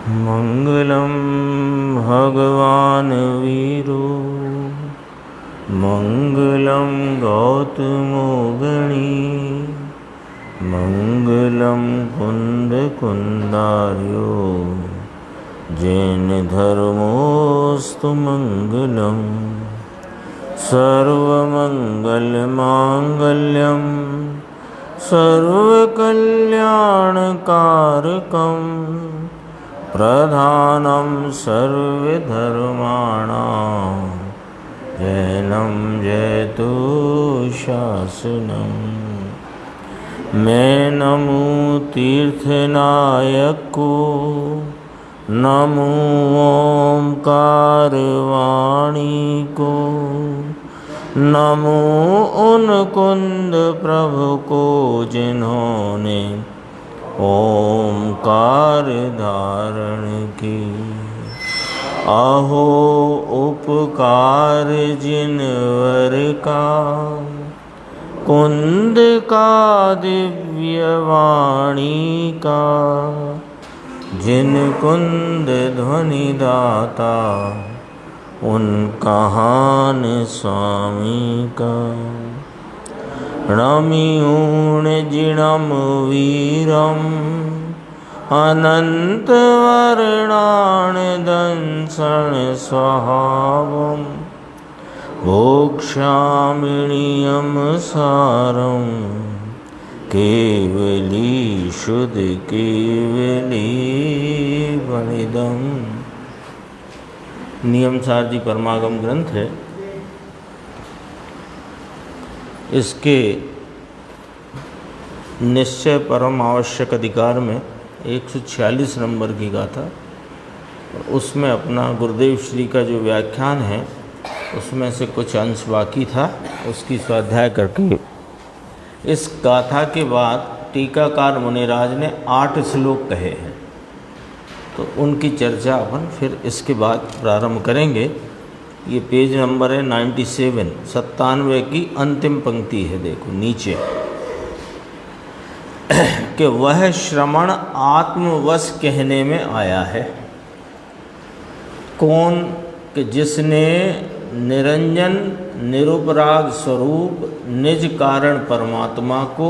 मंगलम भगवान वीरो मंगलम गौतमो गणी मंगलम कुंद कुंदार्यो जैन धर्मोस्तु मंगलम सर्वमंगल मांगल्यम सर्वकल्याणकारकम प्रधानम सर्वधर्माणां जैनं जयतु शासनम। मैं नमो तीर्थनायक को नमो ओंकार वाणी को नमो उन कुंद प्रभु को जिन्होंने ओंकार धारण की। अहो उपकार जिनवर का कुंद का दिव्य वाणी का जिन कुंद ध्वनि दाता उन कहान स्वामी का। रमियूण जिणम वीरम अनंत वर्णान दंसन स्वभावम भोक्ष्यामिणीयम सारम केवली शुद्ध केवली वनिदम। नियमसार जी परमागम ग्रंथ है। इसके निश्चय परम आवश्यक अधिकार में 146 नंबर की गाथा, उसमें अपना गुरुदेव श्री का जो व्याख्यान है उसमें से कुछ अंश बाकी था, उसकी स्वाध्याय करके इस गाथा के बाद टीकाकार मुनिराज ने 8 श्लोक कहे हैं, तो उनकी चर्चा अपन फिर इसके बाद प्रारंभ करेंगे। ये पेज नंबर है 97, 97 की अंतिम पंक्ति है। देखो नीचे कि वह श्रमण आत्मवश कहने में आया है। कौन? कि जिसने निरंजन निरुपराग स्वरूप निज कारण परमात्मा को,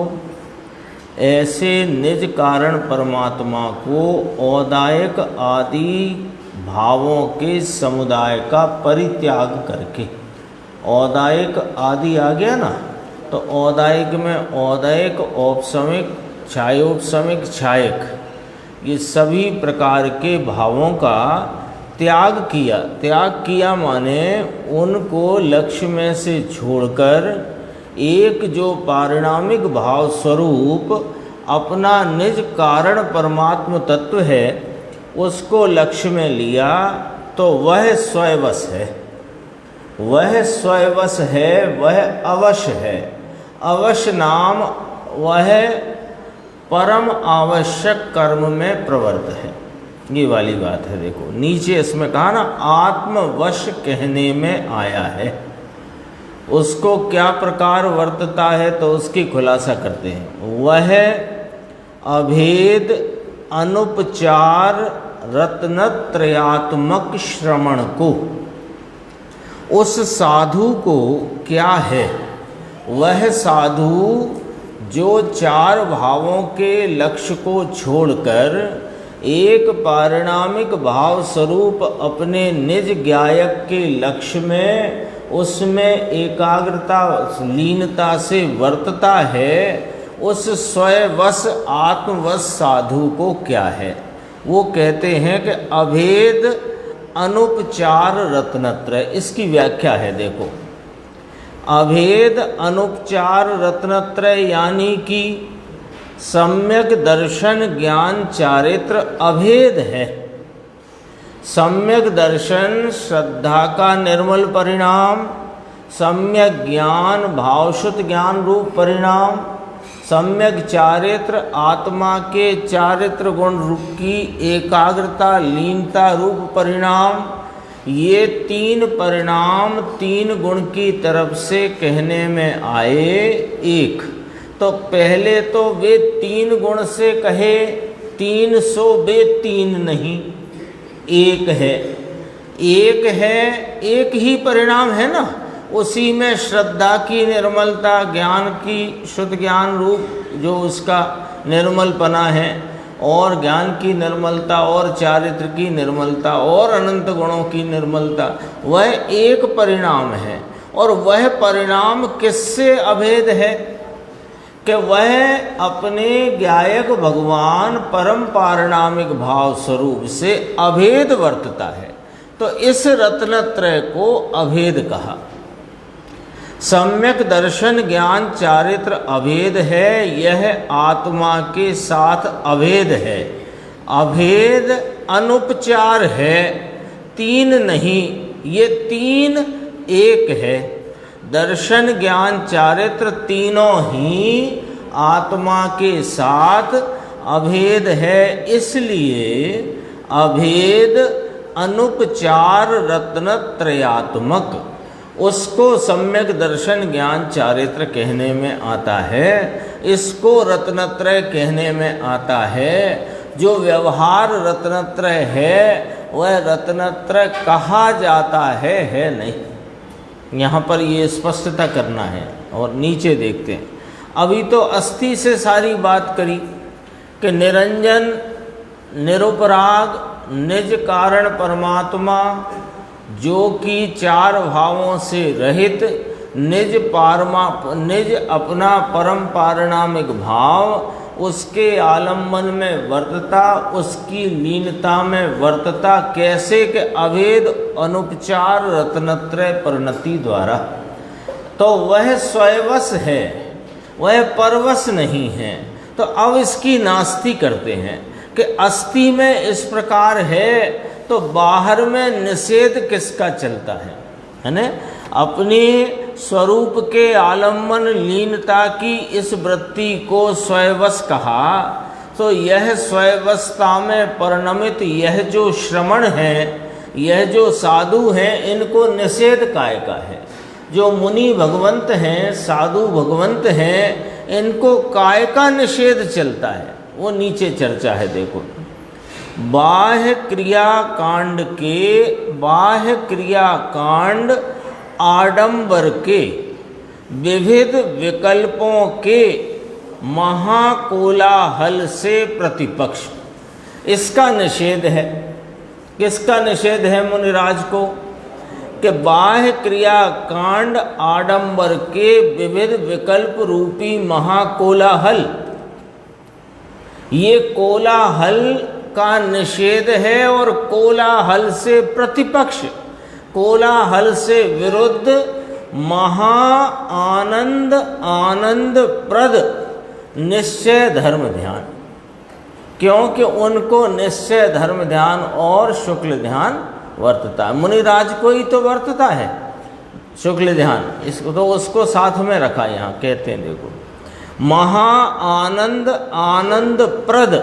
ऐसे निज कारण परमात्मा को औदायक आदि भावों के समुदाय का परित्याग करके, औदायक आदि आ गया ना, तो औदायक में औदायक, औपसमिक, छायोपसमिक, छायक, ये सभी प्रकार के भावों का त्याग किया। त्याग किया माने उनको लक्ष्य में से छोड़कर एक जो पारिणामिक भाव स्वरूप अपना निज कारण परमात्म तत्व है उसको लक्ष्य में लिया, तो वह स्वयवश है। वह स्वयवश है, वह अवश्य है। अवश्य नाम वह परम आवश्यक कर्म में प्रवृत्त है। ये वाली बात है। देखो नीचे इसमें कहा ना, आत्मवश कहने में आया है। उसको क्या प्रकार वर्तता है तो उसकी खुलासा करते हैं। वह अभेद अनुपचार रत्नत्रयात्मक श्रवण को, उस साधु को क्या है? वह साधु जो 4 भावों के लक्ष्य को छोड़कर एक पारिणामिक भाव स्वरूप अपने निज ज्ञायक के लक्ष्य में उसमें एकाग्रता लीनता से वर्तता है, उस स्वयवश आत्मवश साधु को क्या है? वो कहते हैं कि अभेद अनुपचार रत्नत्रय। इसकी व्याख्या है, देखो अभेद अनुपचार रत्नत्रय यानी कि सम्यक दर्शन ज्ञान चारित्र अभेद है। सम्यक दर्शन श्रद्धा का निर्मल परिणाम, सम्यक ज्ञान भावशुद्ध ज्ञान रूप परिणाम, सम्यक चारित्र आत्मा के चारित्र गुण रूप की एकाग्रता लीनता रूप परिणाम। ये 3 परिणाम 3 गुण की तरफ से कहने में आए। एक तो पहले तो वे 3 गुण से कहे, 300 वे 3 नहीं, एक है, एक है, एक ही परिणाम है ना। उसी में श्रद्धा की निर्मलता, ज्ञान की शुद्ध ज्ञान रूप जो उसका निर्मलपना है, और ज्ञान की निर्मलता, और चारित्र की निर्मलता, और अनंत गुणों की निर्मलता, वह एक परिणाम है। और वह परिणाम किससे अभेद है कि वह अपने ज्ञायक भगवान परम पारणामिक भाव स्वरूप से अभेद वर्तता है। तो इस रत्नत्रय को अभेद कहा। सम्यक दर्शन ज्ञान चारित्र अभेद है, यह आत्मा के साथ अभेद है। अभेद अनुपचार है, तीन नहीं, ये तीन एक है। दर्शन ज्ञान चारित्र तीनों ही आत्मा के साथ अभेद है, इसलिए अभेद अनुपचार रत्नत्रयात्मक उसको सम्यक दर्शन ज्ञान चारित्र कहने में आता है, इसको रत्नत्रय कहने में आता है। जो व्यवहार रत्नत्रय है वह रत्नत्रय कहा जाता है नहीं। यहाँ पर ये स्पष्टता करना है। और नीचे देखते हैं, अभी तो अस्थि से सारी बात करी कि निरंजन, निरुपराग, निज कारण परमात्मा, जो कि चार भावों से रहित, निज अपना परम पारणामिक भाव, उसके आलम्बन में वर्तता, उसकी लीनता में वर्तता, कैसे के अभेद अनुपचार रत्नत्रय परिणति द्वारा। तो वह स्वयवश है, वह परवश नहीं है। तो अब इसकी नास्ति करते हैं कि अस्थि में इस प्रकार है, तो बाहर में निषेध किसका चलता है ना। अपने स्वरूप के आलम्बन लीनता की इस वृत्ति को स्वयवश कहा, तो यह स्वयवशता में परिणमित यह जो श्रमण है, यह जो साधु हैं, इनको निषेध काय का है। जो मुनि भगवंत हैं, साधु भगवंत हैं, इनको काय का निषेध चलता है, वो नीचे चर्चा है। देखो, बाह्य क्रिया कांड के, बाह्य क्रिया कांड आडंबर के, विविध विकल्पों के महाकोलाहल से प्रतिपक्ष, इसका निषेध है। किसका निषेध है मुनिराज को? कि बाह्य क्रिया कांड आडंबर के विविध विकल्प रूपी महाकोलाहल, ये कोलाहल का निषेध है। और कोलाहल से प्रतिपक्ष, कोलाहल से विरुद्ध महा आनंद, आनंद प्रद निश्चय धर्म ध्यान, क्योंकि उनको निश्चय धर्म ध्यान और शुक्ल ध्यान वर्तता है। मुनिराज को ही तो वर्तता है शुक्ल ध्यान, इसको तो उसको साथ में रखा। यहाँ कहते हैं देखो, महा आनंद, आनंद प्रद,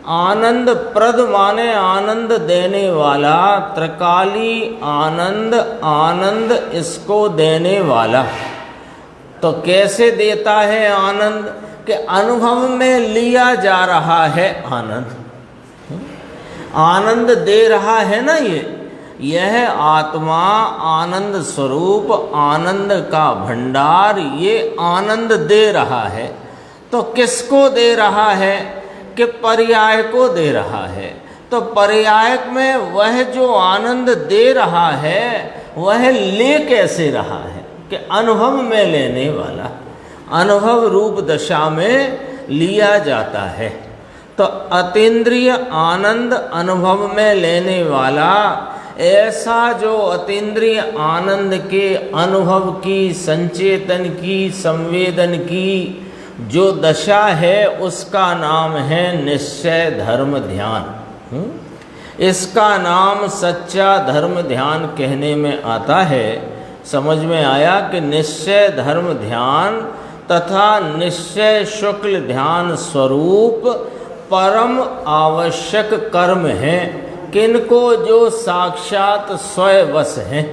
आनंद प्रद माने आनंद देने वाला, त्रिकाली आनंद, आनंद इसको देने वाला। तो कैसे देता है आनंद? कि अनुभव में लिया जा रहा है आनंद, आनंद दे रहा है ना। यह आत्मा आनंद स्वरूप, आनंद का भंडार, ये आनंद दे रहा है। तो किसको दे रहा है? कि पर्याय को दे रहा है। तो पर्याय में वह जो आनंद दे रहा है वह ले कैसे रहा है? कि अनुभव में लेने वाला, अनुभव रूप दशा में लिया जाता है। तो अतीन्द्रिय आनंद अनुभव में लेने वाला, ऐसा जो अतीन्द्रिय आनंद के अनुभव की, संचेतन की, संवेदन की जो दशा है, उसका नाम है निश्चय धर्म ध्यान। इसका नाम सच्चा धर्म ध्यान कहने में आता है। समझ में आया कि निश्चय धर्म ध्यान तथा निश्चय शुक्ल ध्यान स्वरूप परम आवश्यक कर्म हैं। किनको? जो साक्षात स्वयवश हैं।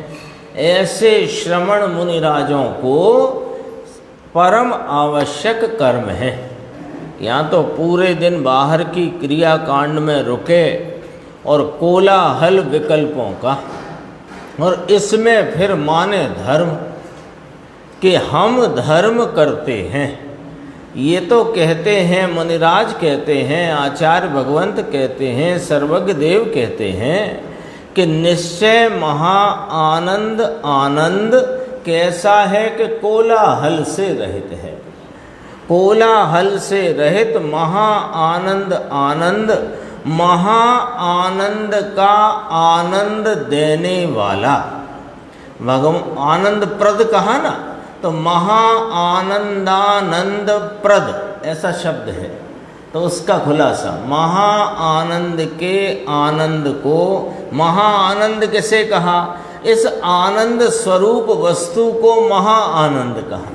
ऐसे श्रमण मुनिराजों को परम आवश्यक कर्म है। यहाँ तो पूरे दिन बाहर की क्रिया कांड में रुके और कोलाहल विकल्पों का। और इसमें फिर माने धर्म कि हम धर्म करते हैं। ये तो कहते हैं, मुनिराज कहते हैं, आचार्य भगवंत कहते हैं, सर्वज्ञ देव कहते हैं कि निश्चय महा आनंद आनंद कैसा है कि कोलाहल से रहित है। कोलाहल से रहित महा आनंद आनंद, महा आनंद का आनंद देने वाला। भगवान आनंद प्रद कहा ना, तो महा आनंदानंद प्रद ऐसा शब्द है। तो उसका खुलासा, महा आनंद के आनंद को महा आनंद कैसे कहा? इस आनंद स्वरूप वस्तु को महा आनंद कहा।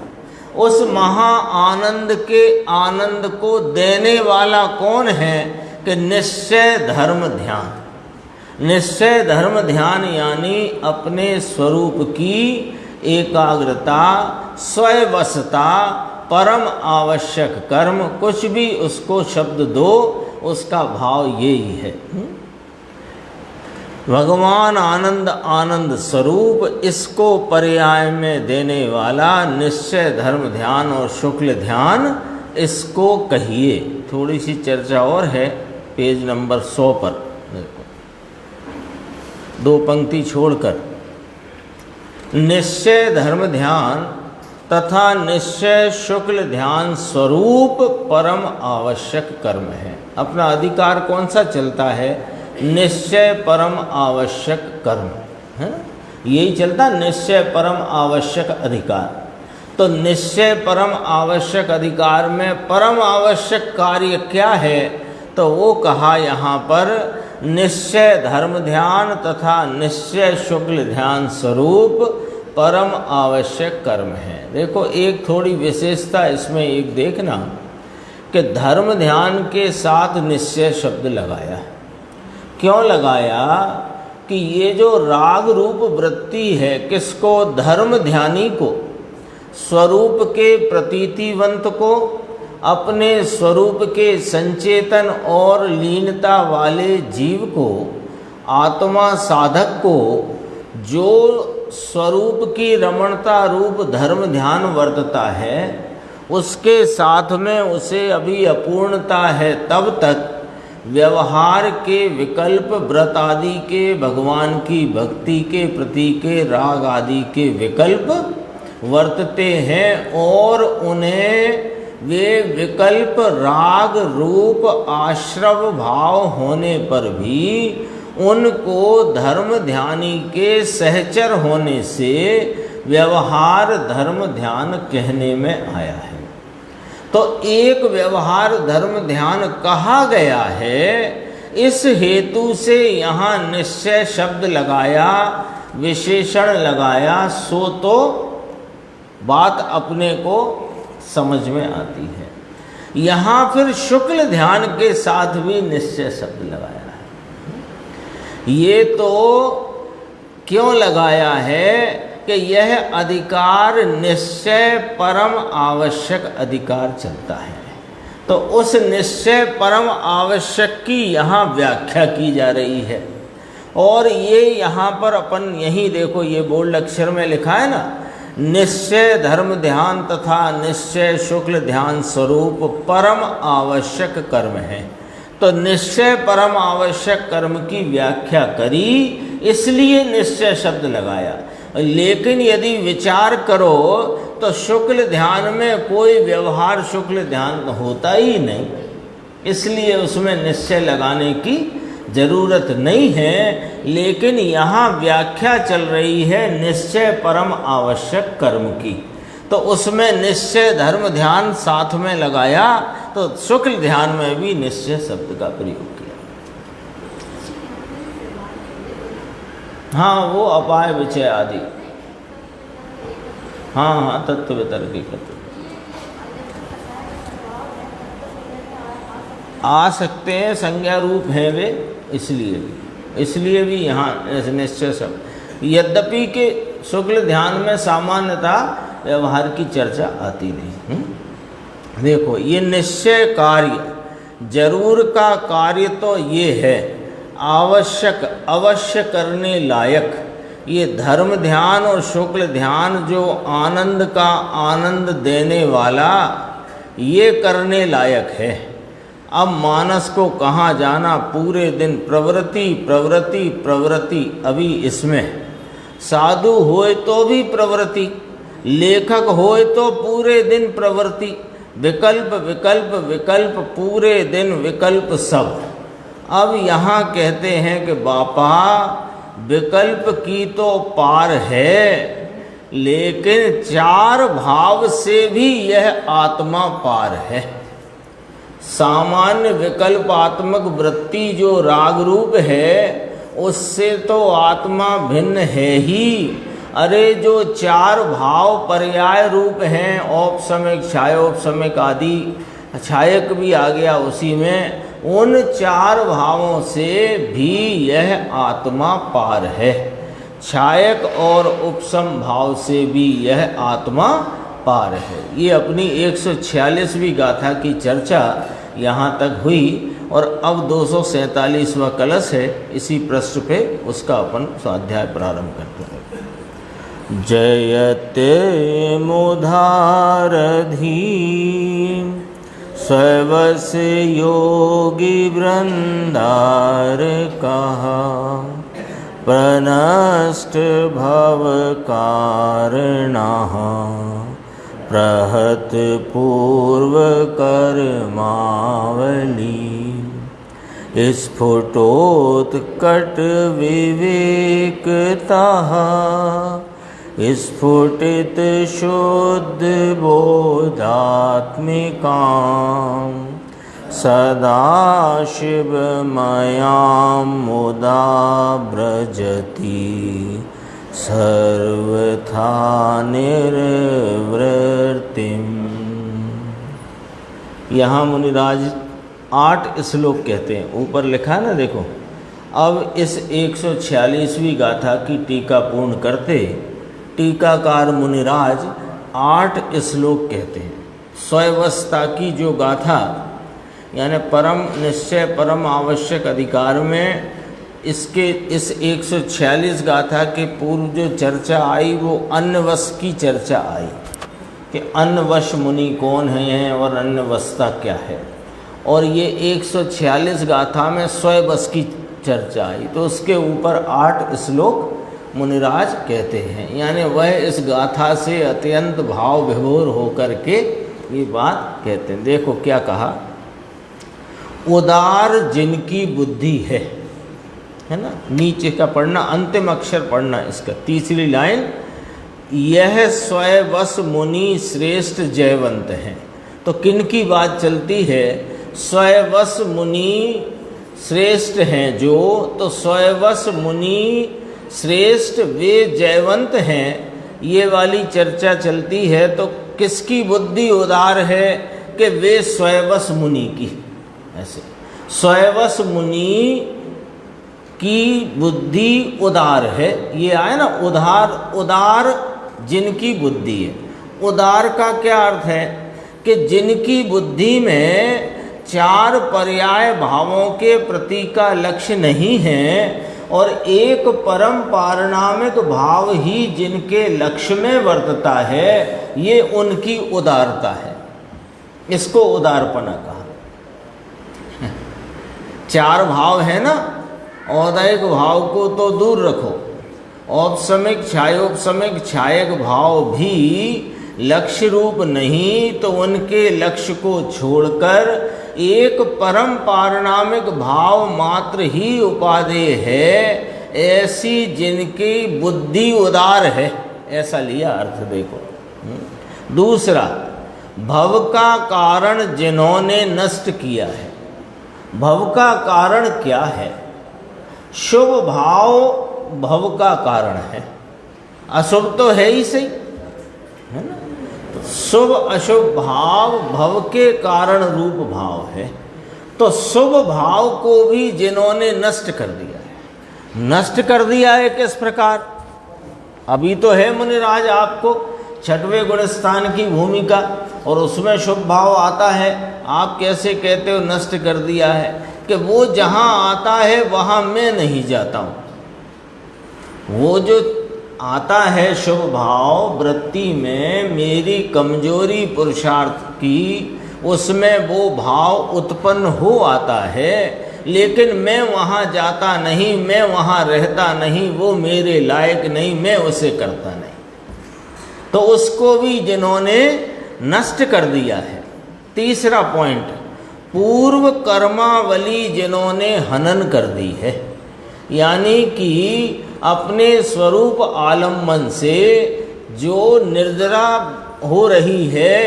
उस महा आनंद के आनंद को देने वाला कौन है? कि निश्चय धर्म ध्यान। निश्चय धर्म ध्यान यानी अपने स्वरूप की एकाग्रता, स्वयवशता, परम आवश्यक कर्म, कुछ भी उसको शब्द दो, उसका भाव यही है। भगवान आनंद आनंद स्वरूप, इसको पर्याय में देने वाला निश्चय धर्म ध्यान और शुक्ल ध्यान, इसको कहिए। थोड़ी सी चर्चा और है पेज नंबर 100 पर, देखो 2 पंक्ति छोड़कर। निश्चय धर्म ध्यान तथा निश्चय शुक्ल ध्यान स्वरूप परम आवश्यक कर्म है। अपना अधिकार कौन सा चलता है? निश्चय परम आवश्यक कर्म है, यही चलता, निश्चय परम आवश्यक अधिकार। तो निश्चय परम आवश्यक अधिकार में परम आवश्यक कार्य क्या है? तो वो कहा यहाँ पर निश्चय धर्म ध्यान तथा निश्चय शुक्ल ध्यान स्वरूप परम आवश्यक कर्म है। देखो एक थोड़ी विशेषता इसमें एक देखना कि धर्म ध्यान के साथ निश्चय शब्द लगाया। क्यों लगाया? कि ये जो राग रूप वृत्ति है, किसको? धर्म ध्यानी को, स्वरूप के प्रतीतिवंत को, अपने स्वरूप के संचेतन और लीनता वाले जीव को, आत्मा साधक को, जो स्वरूप की रमणता रूप धर्म ध्यान वर्तता है, उसके साथ में उसे अभी अपूर्णता है, तब तक व्यवहार के विकल्प, व्रत आदि के, भगवान की भक्ति के प्रति के राग आदि के विकल्प वर्तते हैं और उन्हें वे विकल्प राग रूप आश्रव भाव होने पर भी उनको धर्म ध्यानी के सहचर होने से व्यवहार धर्म ध्यान कहने में आया है। तो एक व्यवहार धर्म ध्यान कहा गया है, इस हेतु से यहाँ निश्चय शब्द लगाया, विशेषण लगाया, सो तो बात अपने को समझ में आती है। यहाँ फिर शुक्ल ध्यान के साथ भी निश्चय शब्द लगाया है। ये तो क्यों लगाया है कि यह अधिकार निश्चय परम आवश्यक अधिकार चलता है। तो उस निश्चय परम आवश्यक की यहाँ व्याख्या की जा रही है। और ये यहाँ पर अपन यही देखो, ये बोल्ड अक्षर में लिखा है ना, निश्चय धर्म ध्यान तथा निश्चय शुक्ल ध्यान स्वरूप परम आवश्यक कर्म है। तो निश्चय परम आवश्यक कर्म की व्याख्या करी, इसलिए निश्चय शब्द लगाया। लेकिन यदि विचार करो तो शुक्ल ध्यान में कोई व्यवहार शुक्ल ध्यान होता ही नहीं, इसलिए उसमें निश्चय लगाने की जरूरत नहीं है। लेकिन यहाँ व्याख्या चल रही है निश्चय परम आवश्यक कर्म की, तो उसमें निश्चय धर्म ध्यान साथ में लगाया, तो शुक्ल ध्यान में भी निश्चय शब्द का प्रयोग किया। हाँ, वो अपाय विचय आदि, हाँ तत्व वितर्क आ सकते हैं, संज्ञा रूप हैं वे, इसलिए भी यहाँ निश्चय शब्द। यद्यपि के शुक्ल ध्यान में सामान्यता व्यवहार की चर्चा आती नहीं। देखो ये निश्चय कार्य, जरूर का कार्य तो ये है, आवश्यक अवश्य करने लायक, ये धर्म ध्यान और शुक्ल ध्यान जो आनंद का आनंद देने वाला, ये करने लायक है। अब मानस को कहाँ जाना, पूरे दिन प्रवृत्ति प्रवृत्ति प्रवृत्ति। अभी इसमें साधु होए तो भी प्रवृत्ति, लेखक होए तो पूरे दिन प्रवृत्ति, विकल्प विकल्प विकल्प, पूरे दिन विकल्प सब। अब यहाँ कहते हैं कि बापा विकल्प की तो पार है, लेकिन चार भाव से भी यह आत्मा पार है। सामान्य विकल्पात्मक वृत्ति जो राग रूप है, उससे तो आत्मा भिन्न है ही। अरे जो चार भाव पर्याय रूप हैं, औपसमिक छायोपसमिक आदि, छायक भी आ गया उसी में, उन चार भावों से भी यह आत्मा पार है। छायक और उपसम भाव से भी यह आत्मा पार है। ये अपनी 146वीं गाथा की चर्चा यहाँ तक हुई और अब 247वां कलश है। इसी पृष्ठ पे उसका अपन स्वाध्याय प्रारंभ करते हैं। जयते मुधारधी स्ववस योगी वृंदार कहा, प्रनष्ट भव कारणः प्रहत पूर्व कर्मावली। स्फुटोत्कट विवेकतः स्फुटित शुद्ध बोधात्मिकां सदाशिव मयां मुदा व्रजति सर्वथा निर्वृत्तिम्। यहाँ मुनिराज 8 श्लोक कहते हैं, ऊपर लिखा है ना, देखो। अब इस 146वीं गाथा की टीका पूर्ण करते टीकाकार मुनिराज 8 श्लोक कहते हैं। स्वयवस्था की जो गाथा, यानी परम निश्चय परम आवश्यक अधिकार में इसके इस 146 गाथा के पूर्व जो चर्चा आई, वो अन्नवश की चर्चा आई कि अन्नवश मुनि कौन हैं और अन्नवशता क्या है। और ये 146 गाथा में स्वयवश की चर्चा आई, तो उसके ऊपर 8 श्लोक मुनिराज कहते हैं। यानी वह इस गाथा से अत्यंत भाव विभोर होकर के ये बात कहते हैं। देखो क्या कहा, उदार जिनकी बुद्धि है ना, नीचे का पढ़ना, अंतिम अक्षर पढ़ना इसका, तीसरी लाइन, यह स्वयवश मुनि श्रेष्ठ जयवंत हैं। तो किन की बात चलती है? स्वयवश मुनि श्रेष्ठ हैं जो, तो स्वयवश मुनि श्रेष्ठ वे जयवंत हैं, ये वाली चर्चा चलती है। तो किसकी बुद्धि उदार है? कि वे स्वयवश मुनि की। ऐसे स्वयवश मुनि की बुद्धि उदार है, ये आया ना, उदार जिनकी बुद्धि है। उदार का क्या अर्थ है? कि जिनकी बुद्धि में 4 पर्याय भावों के प्रति का लक्ष्य नहीं है और एक परम पारिणामिक भाव ही जिनके लक्ष्य में वर्तता है, ये उनकी उदारता है। इसको उदारपना कहा। 4 भाव है ना, औदैहिक भाव को तो दूर रखो, औपसमिक छायोपसमिक छायक भाव भी लक्ष्य रूप नहीं, तो उनके लक्ष्य को छोड़कर एक परम पारिणामिक भाव मात्र ही उपादेय है, ऐसी जिनकी बुद्धि उदार है, ऐसा लिया अर्थ। देखो दूसरा, भव का कारण जिन्होंने नष्ट किया है। भव का कारण क्या है? शुभ भाव भव का कारण है, अशुभ तो है ही सही, है ना। तो शुभ अशुभ भाव भव के कारण रूप भाव है। तो शुभ भाव को भी जिन्होंने नष्ट कर दिया है। नष्ट कर दिया है किस प्रकार? अभी तो है मुनिराज आपको 6वें गुणस्थान की भूमिका, और उसमें शुभ भाव आता है। आप कैसे कहते हो नष्ट कर दिया है? कि वो जहाँ आता है वहाँ मैं नहीं जाता हूँ। वो जो आता है शुभ भाव वृत्ति में, मेरी कमजोरी पुरुषार्थ की, उसमें वो भाव उत्पन्न हो आता है, लेकिन मैं वहाँ जाता नहीं, मैं वहाँ रहता नहीं, वो मेरे लायक नहीं, मैं उसे करता नहीं। तो उसको भी जिन्होंने नष्ट कर दिया है। तीसरा पॉइंट, पूर्व कर्मावली जिन्होंने हनन कर दी है, यानी कि अपने स्वरूप आलम्बन से जो निर्जरा हो रही है,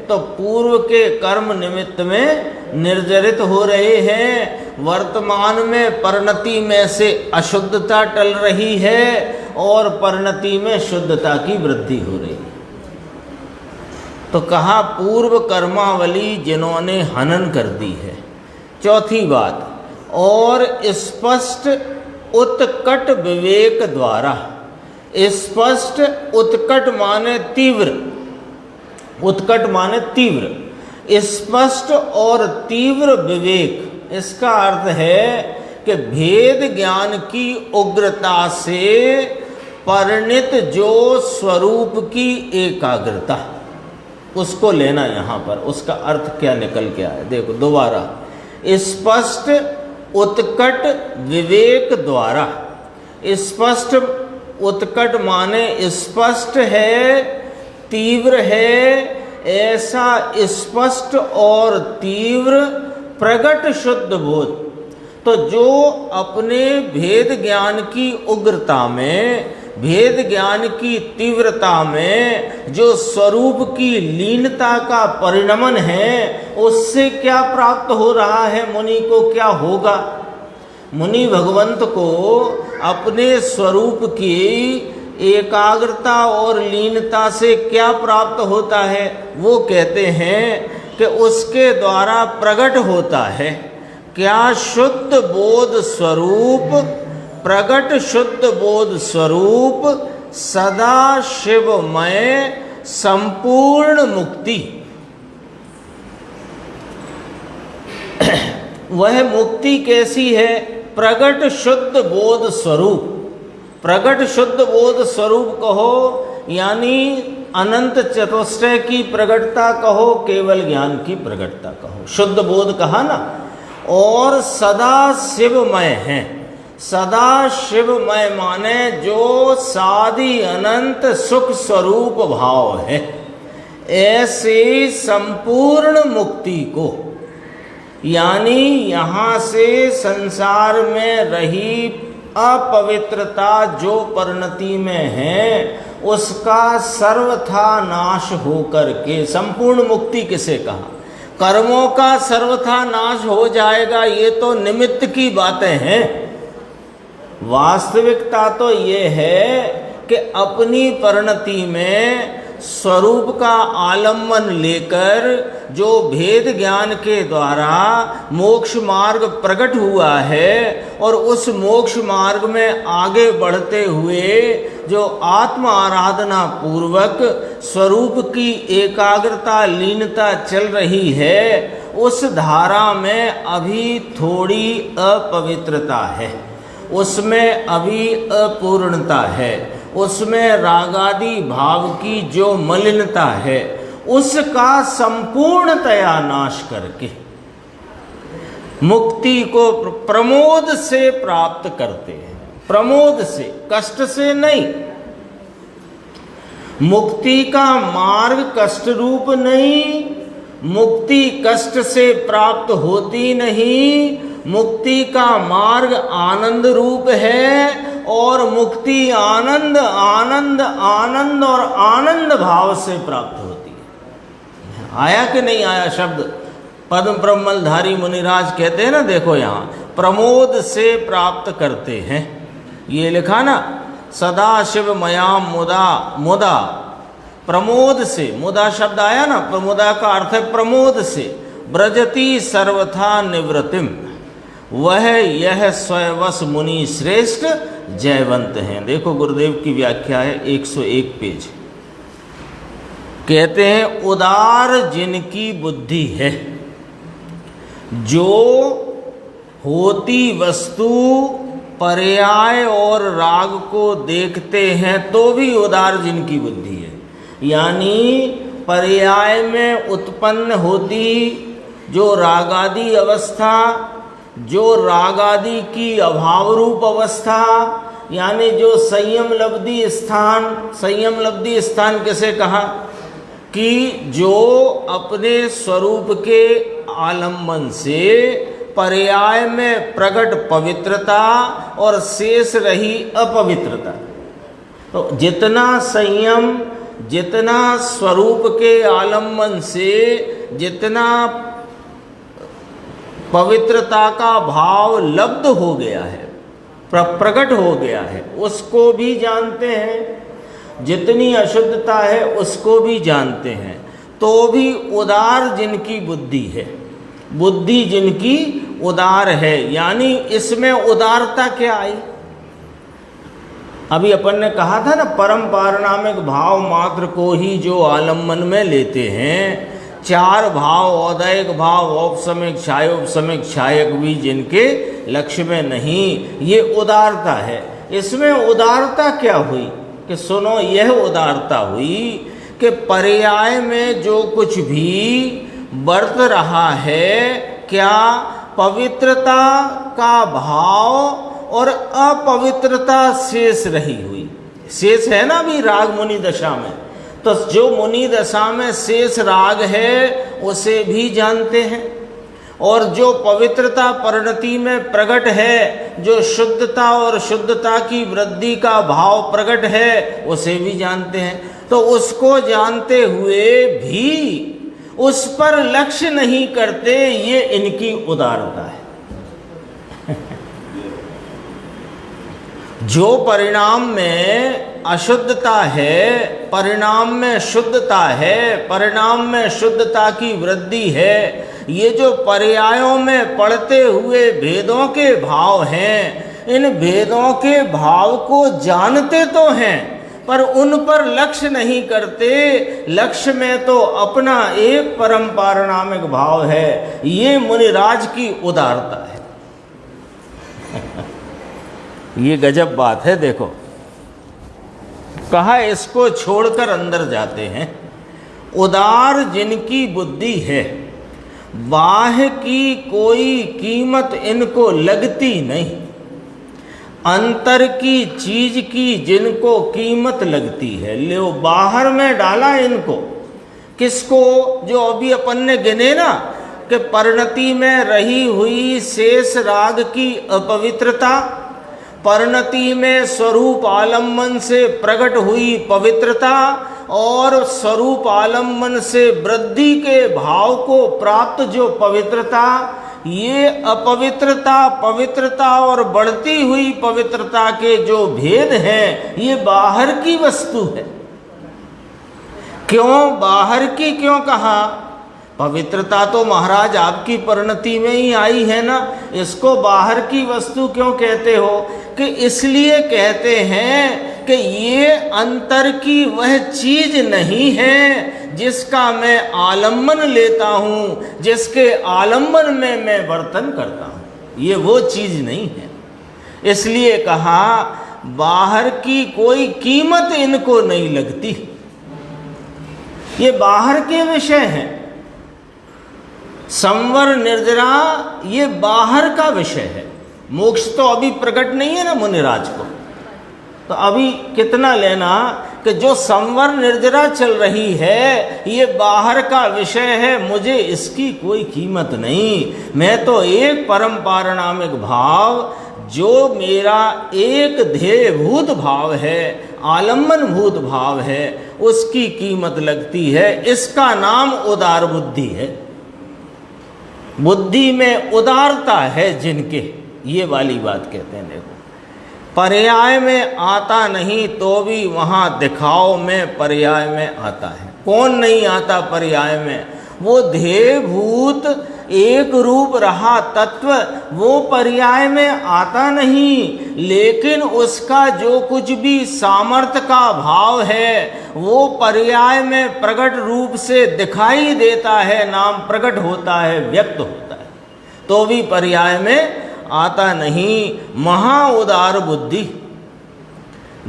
तो पूर्व के कर्म निमित्त में निर्जरित हो रहे हैं, वर्तमान में परिणति में से अशुद्धता टल रही है और परिणति में शुद्धता की वृद्धि हो रही है। तो कहा पूर्व कर्मावली जिन्होंने हनन कर दी है। चौथी बात, और स्पष्ट उत्कट विवेक द्वारा, स्पष्ट उत्कट माने तीव्र, उत्कट माने तीव्र, स्पष्ट और तीव्र विवेक, इसका अर्थ है कि भेद ज्ञान की उग्रता से परिणित जो स्वरूप की एकाग्रता, उसको लेना यहाँ पर। उसका अर्थ क्या निकल के आया, देखो दोबारा, स्पष्ट उत्कट विवेक द्वारा। स्पष्ट उत्कट माने स्पष्ट है, तीव्र है, ऐसा स्पष्ट और तीव्र प्रगट शुद्ध बोध। तो जो अपने भेद ज्ञान की उग्रता में, भेद ज्ञान की तीव्रता में जो स्वरूप की लीनता का परिणमन है, उससे क्या प्राप्त हो रहा है, मुनि को क्या होगा? मुनि भगवंत को अपने स्वरूप की एकाग्रता और लीनता से क्या प्राप्त होता है? वो कहते हैं कि उसके द्वारा प्रकट होता है क्या? शुद्ध बोध स्वरूप, प्रगट शुद्ध बोध स्वरूप, सदा शिवमय संपूर्ण मुक्ति। वह मुक्ति कैसी है? प्रगट शुद्ध बोध स्वरूप। प्रगट शुद्ध बोध स्वरूप कहो, यानी अनंत चतुष्टय की प्रगटता कहो, केवल ज्ञान की प्रगटता कहो, शुद्ध बोध कहा ना। और सदा शिवमय है। सदा शिवमय माने जो सादि अनंत सुख स्वरूप भाव है। ऐसे संपूर्ण मुक्ति को, यानी यहाँ से संसार में रही अपवित्रता जो परिणति में है, उसका सर्वथा नाश होकर के, संपूर्ण मुक्ति किसे कहा? कर्मों का सर्वथा नाश हो जाएगा, ये तो निमित्त की बातें हैं। वास्तविकता तो ये है कि अपनी परिणति में स्वरूप का आलम्बन लेकर जो भेद ज्ञान के द्वारा मोक्ष मार्ग प्रकट हुआ है, और उस मोक्ष मार्ग में आगे बढ़ते हुए जो आत्म आराधना पूर्वक स्वरूप की एकाग्रता लीनता चल रही है, उस धारा में अभी थोड़ी अपवित्रता है, उसमें अभी अपूर्णता है, उसमें रागादि भाव की जो मलिनता है, उसका संपूर्णतया नाश करके मुक्ति को प्रमोद से प्राप्त करते हैं। प्रमोद से, कष्ट से नहीं। मुक्ति का मार्ग कष्ट रूप नहीं, मुक्ति कष्ट से प्राप्त होती नहीं, मुक्ति का मार्ग आनंद रूप है, और मुक्ति आनंद आनंद आनंद और आनंद भाव से प्राप्त होती है। आया कि नहीं आया शब्द? पद्म ब्रह्मलधारी मुनिराज कहते हैं ना, देखो यहाँ प्रमोद से प्राप्त करते हैं, ये लिखा ना, सदा शिव मयाम मुदा, मुदा प्रमोद से, मुदा शब्द आया ना, प्रमोदा का अर्थ है प्रमोद से। ब्रजति सर्वथा निवृत्तिम, वह यह स्वयवश मुनि श्रेष्ठ जयवंत हैं। देखो गुरुदेव की व्याख्या है 101 पेज। कहते हैं उदार जिनकी बुद्धि है, जो होती वस्तु पर्याय और राग को देखते हैं तो भी उदार जिनकी बुद्धि है। यानी पर्याय में उत्पन्न होती जो रागादि अवस्था, जो रागादि की अभाव रूप अवस्था, यानी जो संयम लब्धि स्थान, संयम लब्धि स्थान कैसे कहा कि जो अपने स्वरूप के आलम्बन से पर्याय में प्रकट पवित्रता और शेष रही अपवित्रता। तो जितना संयम, जितना स्वरूप के आलम्बन से जितना पवित्रता का भाव लब्ध हो गया है, प्रकट हो गया है, उसको भी जानते हैं, जितनी अशुद्धता है उसको भी जानते हैं, तो भी उदार जिनकी बुद्धि है, बुद्धि जिनकी उदार है। यानी इसमें उदारता क्या आई? अभी अपन ने कहा था ना, परम पारणामिक भाव मात्र को ही जो आलम्बन में लेते हैं, चार भाव, औदयिक भाव, औपसमिक, क्षायोपसमिक, क्षायक भी जिनके लक्ष्य में नहीं, ये उदारता है। इसमें उदारता क्या हुई कि सुनो, यह उदारता हुई कि पर्याय में जो कुछ भी बरत रहा है, क्या पवित्रता का भाव और अपवित्रता शेष रही हुई, शेष है ना अभी राग मुनि दशा में, तो जो मुनि दशा में शेष राग है उसे भी जानते हैं, और जो पवित्रता परिणति में प्रकट है, जो शुद्धता और शुद्धता की वृद्धि का भाव प्रकट है, उसे भी जानते हैं। तो उसको जानते हुए भी उस पर लक्ष्य नहीं करते, ये इनकी उदारता है। जो परिणाम में अशुद्धता है, परिणाम में शुद्धता है, परिणाम में शुद्धता की वृद्धि है, ये जो पर्यायों में पढ़ते हुए भेदों के भाव हैं, इन भेदों के भाव को जानते तो हैं पर उन पर लक्ष्य नहीं करते। लक्ष्य में तो अपना एक परम पारणामिक भाव है। ये मुनिराज की उदारता है। ये गजब बात है। देखो कहा, इसको छोड़कर अंदर जाते हैं। उदार जिनकी बुद्धि है, बाह्य की कोई कीमत इनको लगती नहीं, अंतर की चीज की जिनको कीमत लगती है। ले बाहर में डाला इनको, किसको? जो अभी अपन ने गिने ना कि परिणति में रही हुई शेष राग की अपवित्रता, परिणति में स्वरूप आलम्बन से प्रकट हुई पवित्रता और स्वरूप आलम्बन से वृद्धि के भाव को प्राप्त जो पवित्रता, ये अपवित्रता, पवित्रता और बढ़ती हुई पवित्रता के जो भेद हैं, ये बाहर की वस्तु है। क्यों बाहर की क्यों कहा? पवित्रता तो महाराज आपकी परिणति में ही आई है ना, इसको बाहर की वस्तु क्यों कहते हो? कि इसलिए कहते हैं कि ये अंतर की वह चीज नहीं है जिसका मैं आलम्बन लेता हूँ, जिसके आलम्बन में मैं वर्तन करता हूँ, ये वो चीज नहीं है। इसलिए कहा बाहर की कोई कीमत इनको नहीं लगती, ये बाहर के विषय हैं। संवर निर्जरा ये बाहर का विषय है। मोक्ष तो अभी प्रकट नहीं है ना मुनिराज को, तो अभी कितना लेना कि जो संवर निर्जरा चल रही है ये बाहर का विषय है, मुझे इसकी कोई कीमत नहीं। मैं तो एक परम पारणामिक भाव, जो मेरा एक ध्येयभूत भाव है, आलम्बन भूत भाव है, उसकी कीमत लगती है। इसका नाम उदार बुद्धि है। बुद्धि में उदारता है जिनके, ये वाली बात कहते हैं। देखो पर्याय में आता नहीं तो भी वहाँ दिखाव में पर्याय में आता है। कौन नहीं आता पर्याय में? वो ध्येयभूत एक रूप रहा तत्व, वो पर्याय में आता नहीं, लेकिन उसका जो कुछ भी सामर्थ्य का भाव है वो पर्याय में प्रकट रूप से दिखाई देता है, नाम प्रकट होता है, व्यक्त होता है, तो भी पर्याय में आता नहीं महा उदार बुद्धि,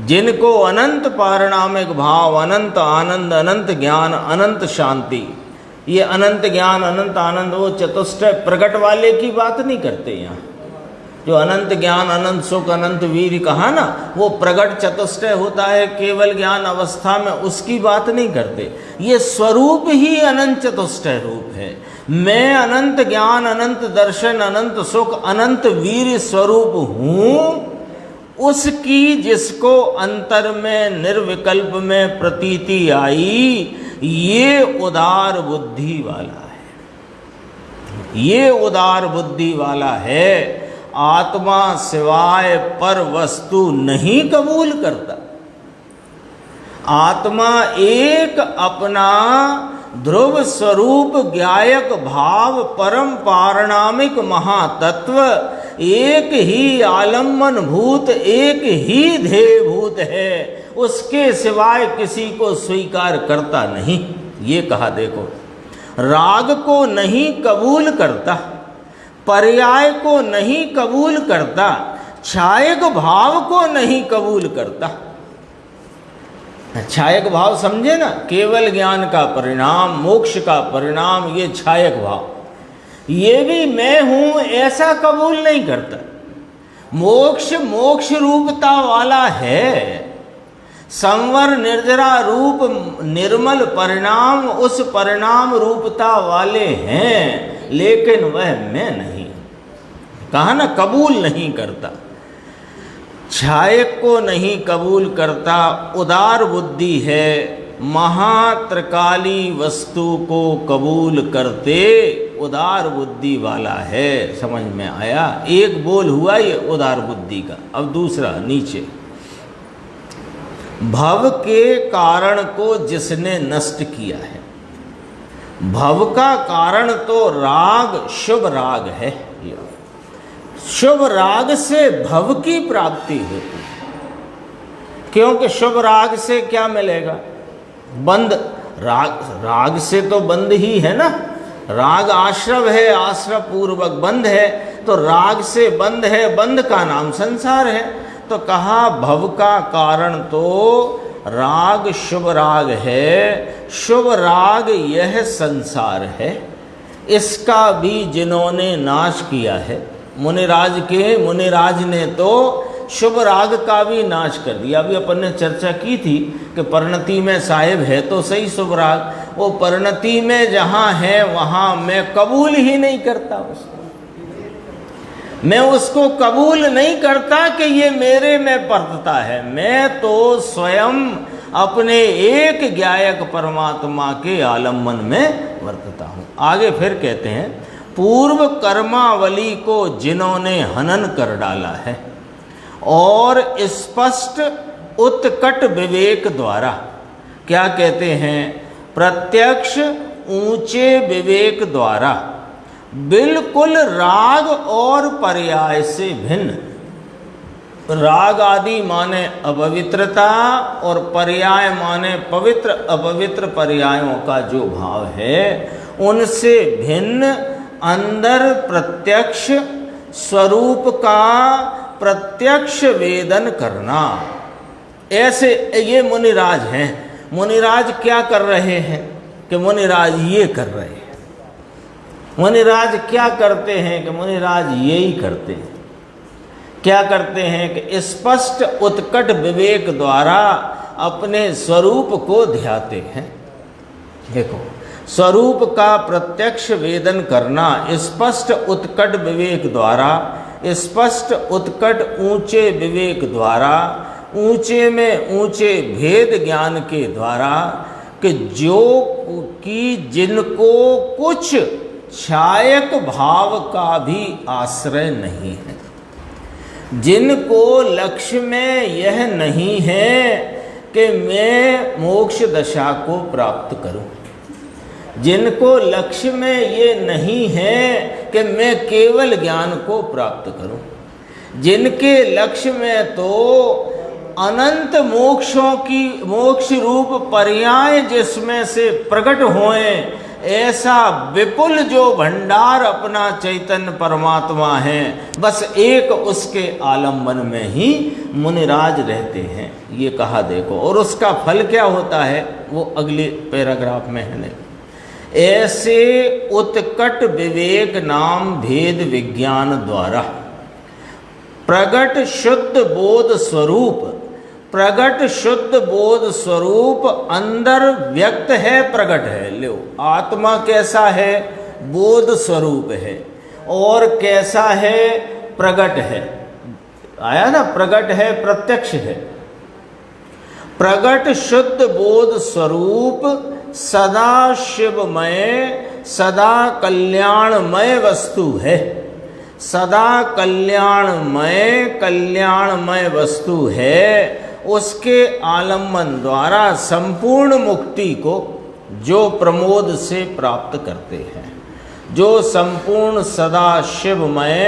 जिनको अनंत पारिणामिक भाव, अनंत आनंद, अनंत ज्ञान, अनंत शांति, ये अनंत ज्ञान अनंत आनंद वो चतुष्टय प्रकट वाले की बात नहीं करते यहाँ। जो अनंत ज्ञान अनंत सुख अनंत वीर कहा ना, वो प्रकट चतुष्टय होता है केवल ज्ञान अवस्था में, उसकी बात नहीं करते। ये स्वरूप ही अनंत चतुष्टय रूप है। मैं अनंत ज्ञान अनंत दर्शन अनंत सुख अनंत वीर स्वरूप हूँ, उसकी जिसको अंतर में निर्विकल्प में प्रतीति आई, ये उदार बुद्धि वाला है। ये उदार बुद्धि वाला है। आत्मा सिवाय पर वस्तु नहीं कबूल करता। आत्मा एक अपना ध्रुव स्वरूप ज्ञायक भाव परम पारणामिक महातत्व, एक ही आलम्बन भूत, एक ही ध्येय भूत है, उसके सिवाय किसी को स्वीकार करता नहीं। ये कहा देखो, राग को नहीं कबूल करता, पर्याय को नहीं कबूल करता, छायक भाव को नहीं कबूल करता। छायक भाव समझे ना, केवल ज्ञान का परिणाम, मोक्ष का परिणाम, ये छायक भाव, ये भी मैं हूं ऐसा कबूल नहीं करता। मोक्ष मोक्ष रूपता वाला है, संवर निर्जरा रूप निर्मल परिणाम उस परिणाम रूपता वाले हैं, लेकिन वह मैं नहीं। कहा ना, कबूल नहीं करता, छायक को नहीं कबूल करता। उदार बुद्धि है, महात्रकाली वस्तु को कबूल करते उदार बुद्धि वाला है। समझ में आया? एक बोल हुआ ये उदार बुद्धि का। अब दूसरा नीचे, भव के कारण को जिसने नष्ट किया है। भव का कारण तो राग, शुभ राग है। शुभ राग से भव की प्राप्ति होती है, क्योंकि शुभ राग से क्या मिलेगा? बंध। राग से तो बंध ही है ना, राग आश्रव है, आश्रव पूर्वक बंध है, तो राग से बंध है, बंध का नाम संसार है। तो कहा भव का कारण तो राग शुभ राग है, शुभ राग यह संसार है, इसका भी जिन्होंने नाश किया है। मुनिराज ने तो शुभ राग का भी नाश कर दिया। अभी अपन ने चर्चा की थी कि परिणति में साहिब है तो सही शुभ राग, वो परिणति में जहाँ है वहाँ मैं कबूल ही नहीं करता उसको। मैं उसको कबूल नहीं करता कि ये मेरे में वर्तता है। मैं तो स्वयं अपने एक ज्ञायक परमात्मा के आलम्बन में वर्तता हूँ। आगे फिर कहते हैं, पूर्व कर्मावली को जिन्होंने हनन कर डाला है और स्पष्ट उत्कट विवेक द्वारा, क्या कहते हैं, प्रत्यक्ष ऊंचे विवेक द्वारा बिल्कुल राग और पर्याय से भिन्न, राग आदि माने अपवित्रता और पर्याय माने पवित्र अपवित्र पर्यायों का जो भाव है, उनसे भिन्न अंदर प्रत्यक्ष स्वरूप का प्रत्यक्ष वेदन करना। ऐसे ये मुनिराज हैं। मुनिराज क्या कर रहे हैं कि मुनिराज ये कर रहे हैं। मुनिराज क्या करते हैं कि मुनिराज यही करते हैं। क्या करते हैं कि स्पष्ट उत्कट विवेक द्वारा अपने स्वरूप को ध्याते हैं। देखो, स्वरूप का प्रत्यक्ष वेदन करना स्पष्ट उत्कट विवेक द्वारा, स्पष्ट उत्कट ऊंचे विवेक द्वारा, ऊंचे में ऊंचे भेद ज्ञान के द्वारा, कि जो कि जिनको कुछ छायक भाव का भी आश्रय नहीं है, जिनको लक्ष्य में यह नहीं है कि मैं मोक्ष दशा को प्राप्त करूं, जिनको लक्ष्य में ये नहीं है कि मैं केवल ज्ञान को प्राप्त करूं, जिनके लक्ष्य में तो अनंत मोक्षों की मोक्ष रूप पर्याय जिसमें से प्रकट होएं, ऐसा विपुल जो भंडार अपना चैतन्य परमात्मा है, बस एक उसके आलम्बन में ही मुनिराज रहते हैं। ये कहा देखो, और उसका फल क्या होता है वो अगले पैराग्राफ में है। ऐसे उत्कट विवेक नाम भेद विज्ञान द्वारा प्रगट शुद्ध बोध स्वरूप, प्रगट शुद्ध बोध स्वरूप अंदर व्यक्त है, प्रगट है। लो, आत्मा कैसा है? बोध स्वरूप है। और कैसा है? प्रगट है। आया ना, प्रगट है, प्रत्यक्ष है। प्रगट शुद्ध बोध स्वरूप सदा शिवमय, सदा कल्याणमय वस्तु है। सदा कल्याणमय, कल्याणमय वस्तु है। उसके आलम्बन द्वारा संपूर्ण मुक्ति को जो प्रमोद से प्राप्त करते हैं, जो संपूर्ण सदा शिवमय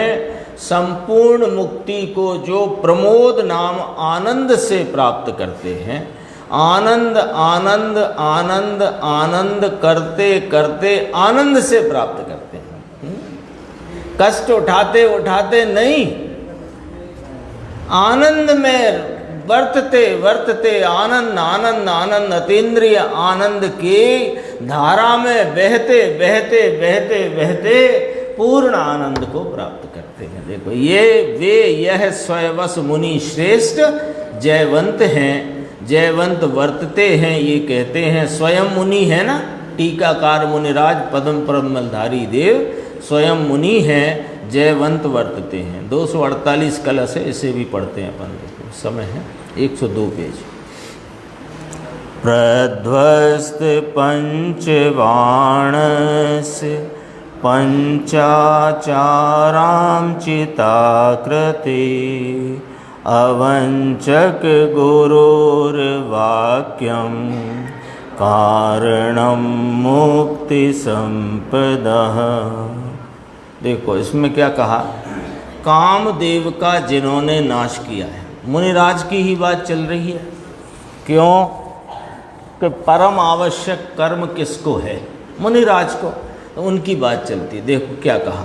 संपूर्ण मुक्ति को जो प्रमोद नाम आनंद से प्राप्त करते हैं, आनंद आनंद आनंद आनंद करते करते आनंद से प्राप्त करते हैं। कष्ट उठाते उठाते नहीं, आनंद में वर्तते वर्तते आनंद आनंद आनंद अतीन्द्रिय आनंद की धारा में बहते बहते बहते बहते पूर्ण आनंद को प्राप्त करते हैं। देखो, ये वे यह स्वयवश मुनि श्रेष्ठ जयवंत हैं, जयवंत वर्तते हैं। ये कहते हैं स्वयं मुनि है ना, टीकाकार मुनिराज पद्म परमलधारी देव स्वयं मुनि हैं, जयवंत वर्तते हैं। 248 कलश है, इसे भी पढ़ते हैं अपन। समय है 102 पेज। प्रध्वस्त पंचवाणस पंचाचारां चिताकृते अवंचक गुरोर्वाक्यं कारणं मुक्ति संपदः। देखो, इसमें क्या कहा? कामदेव का जिन्होंने नाश किया है। मुनिराज की ही बात चल रही है। क्यों? कि परम आवश्यक कर्म किसको है? मुनिराज को। तो उनकी बात चलती है। देखो क्या कहा,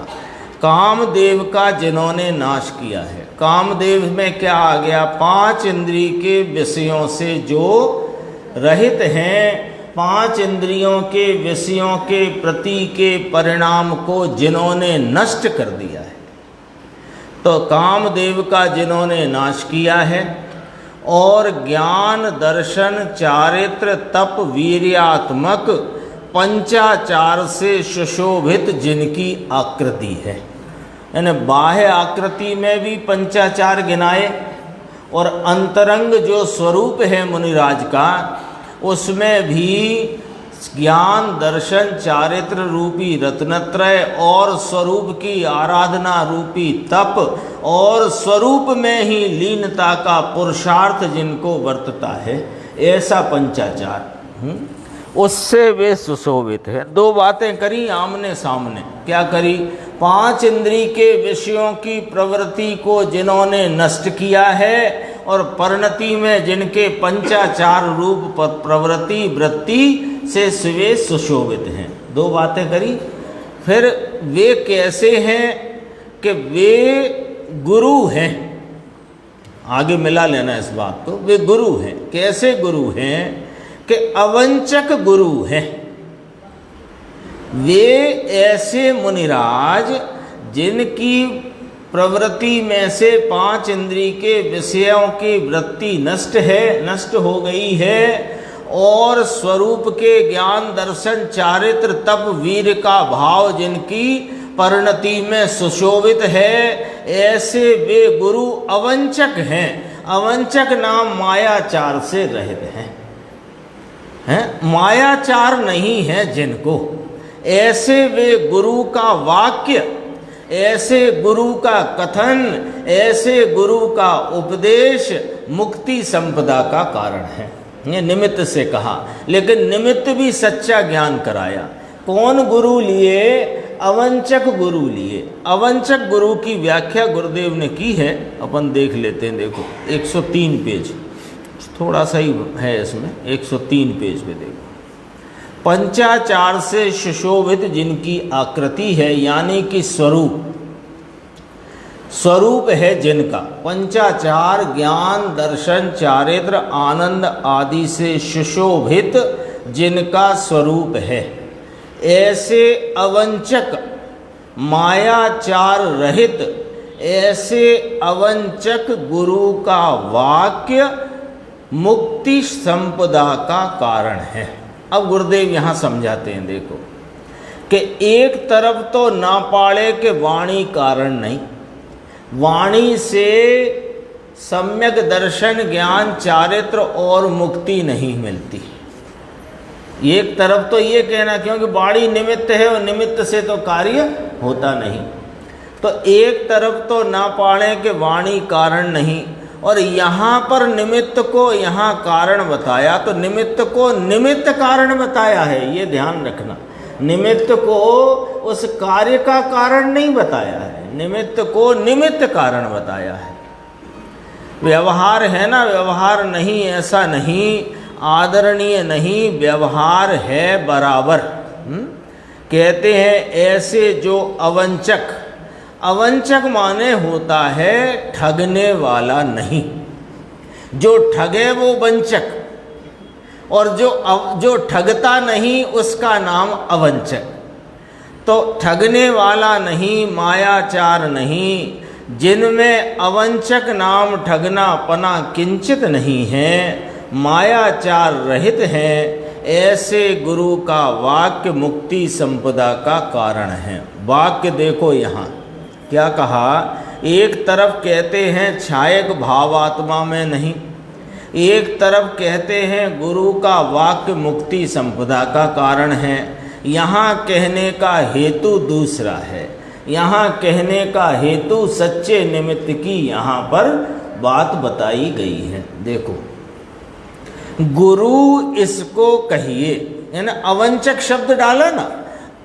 कामदेव का जिन्होंने नाश किया है। कामदेव में क्या आ गया? 5 इंद्रिय के विषयों से जो रहित हैं, 5 इंद्रियों के विषयों के प्रति के परिणाम को जिन्होंने नष्ट कर दिया है, तो कामदेव का जिन्होंने नाश किया है, और ज्ञान दर्शन चारित्र तप वीर्यात्मक पंचाचार से सुशोभित जिनकी आकृति है, यानी बाह्य आकृति में भी पंचाचार गिनाए, और अंतरंग जो स्वरूप है मुनिराज का, उसमें भी ज्ञान दर्शन चारित्र रूपी रत्नत्रय और स्वरूप की आराधना रूपी तप और स्वरूप में ही लीनता का पुरुषार्थ जिनको वर्तता है, ऐसा पंचाचार उससे वे सुशोभित है। 2 बातें करी आमने सामने। क्या करी? 5 इंद्रिय के विषयों की प्रवृत्ति को जिन्होंने नष्ट किया है और परिणति में जिनके पंचाचार रूप प्रवृत्ति वृत्ति से वे सुशोभित हैं। 2 बातें करी। फिर वे कैसे हैं? कि वे गुरु हैं। आगे मिला लेना इस बात को। वे गुरु हैं। कैसे गुरु हैं? कि अवंचक गुरु हैं। वे ऐसे मुनिराज जिनकी प्रवृत्ति में से 5 इंद्रिय के विषयों की वृत्ति नष्ट है, नष्ट हो गई है, और स्वरूप के ज्ञान दर्शन चारित्र तप वीर का भाव जिनकी परिणति में सुशोभित है, ऐसे वे गुरु अवंचक हैं। अवंचक नाम मायाचार से रहित हैं, मायाचार नहीं है जिनको, ऐसे वे गुरु का वाक्य, ऐसे गुरु का कथन, ऐसे गुरु का उपदेश मुक्ति संपदा का कारण है। ये निमित्त से कहा, लेकिन निमित्त भी सच्चा ज्ञान कराया। कौन गुरु लिए? अवंचक गुरु लिए। अवंचक गुरु की व्याख्या गुरुदेव ने की है, अपन देख लेते हैं। देखो 103 पेज, थोड़ा सा ही है इसमें, 103 पेज पे देखो। पंचाचार से सुशोभित जिनकी आकृति है, यानी कि स्वरूप है जिनका, पंचाचार ज्ञान दर्शन चारित्र आनंद आदि से सुशोभित जिनका स्वरूप है, ऐसे अवंचक मायाचार रहित, ऐसे अवंचक गुरु का वाक्य मुक्ति संपदा का कारण है। अब गुरुदेव यहाँ समझाते हैं, देखो कि एक तरफ तो ना पाड़े के वाणी कारण नहीं, वाणी से सम्यक दर्शन ज्ञान चारित्र और मुक्ति नहीं मिलती। एक तरफ तो ये कहना, क्योंकि वाणी निमित्त है और निमित्त से तो कार्य होता नहीं, तो एक तरफ तो ना पाड़े के वाणी कारण नहीं, और यहाँ पर निमित्त को यहाँ कारण बताया, तो निमित्त को निमित्त कारण बताया है, ये ध्यान रखना। निमित्त को उस कार्य का कारण नहीं बताया है, निमित्त को निमित्त कारण बताया है। व्यवहार है ना, व्यवहार नहीं ऐसा नहीं, आदरणीय नहीं, व्यवहार है बराबर। कहते हैं ऐसे जो अवंचक, अवंचक माने होता है ठगने वाला नहीं, जो ठगे वो वंचक, और जो ठगता नहीं उसका नाम अवंचक। तो ठगने वाला नहीं, मायाचार नहीं, जिनमें अवंचक नाम ठगना पना किंचित नहीं है, मायाचार रहित हैं, ऐसे गुरु का वाक्य मुक्ति संपदा का कारण है। वाक्य देखो यहाँ क्या कहा, एक तरफ कहते हैं छायक भावात्मा में नहीं, एक तरफ कहते हैं गुरु का वाक्य मुक्ति संपदा का कारण है। यहाँ कहने का हेतु दूसरा है, यहाँ कहने का हेतु सच्चे निमित्त की यहाँ पर बात बताई गई है। देखो, गुरु इसको कहिए, यानी अवंचक शब्द डाला ना,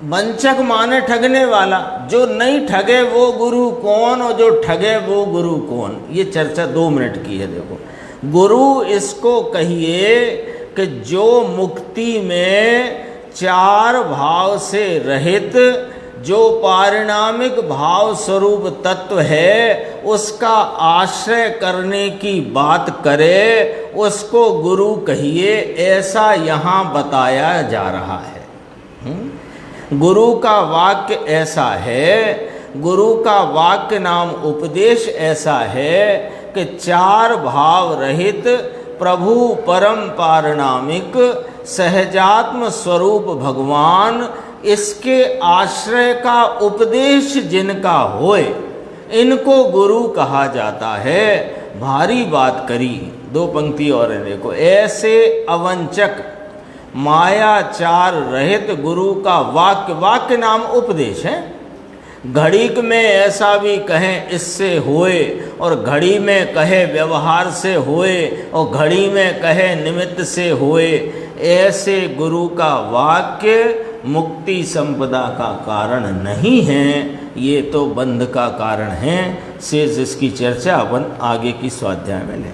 वंचक माने ठगने वाला, जो नहीं ठगे वो गुरु कौन और जो ठगे वो गुरु कौन, ये चर्चा 2 मिनट की है। देखो, गुरु इसको कहिए कि जो मुक्ति में 4 भाव से रहित, जो पारिणामिक भाव स्वरूप तत्व है उसका आश्रय करने की बात करे, उसको गुरु कहिए, ऐसा यहाँ बताया जा रहा है। गुरु का वाक्य ऐसा है, गुरु का वाक्य नाम उपदेश ऐसा है कि 4 भाव रहित प्रभु परम पारिणामिक सहजात्म स्वरूप भगवान, इसके आश्रय का उपदेश जिनका होए, इनको गुरु कहा जाता है। भारी बात करी। 2 पंक्ति और है, देखो, ऐसे अवंचक मायाचार रहित गुरु का वाक्य, वाक्य नाम उपदेश है। घड़ीक में ऐसा भी कहें इससे होए, और घड़ी में कहे व्यवहार से होए, और घड़ी में कहे निमित्त से होए, ऐसे गुरु का वाक्य मुक्ति संपदा का कारण नहीं है, ये तो बंध का कारण है। शेष इसकी चर्चा अपन आगे की स्वाध्याय में लें।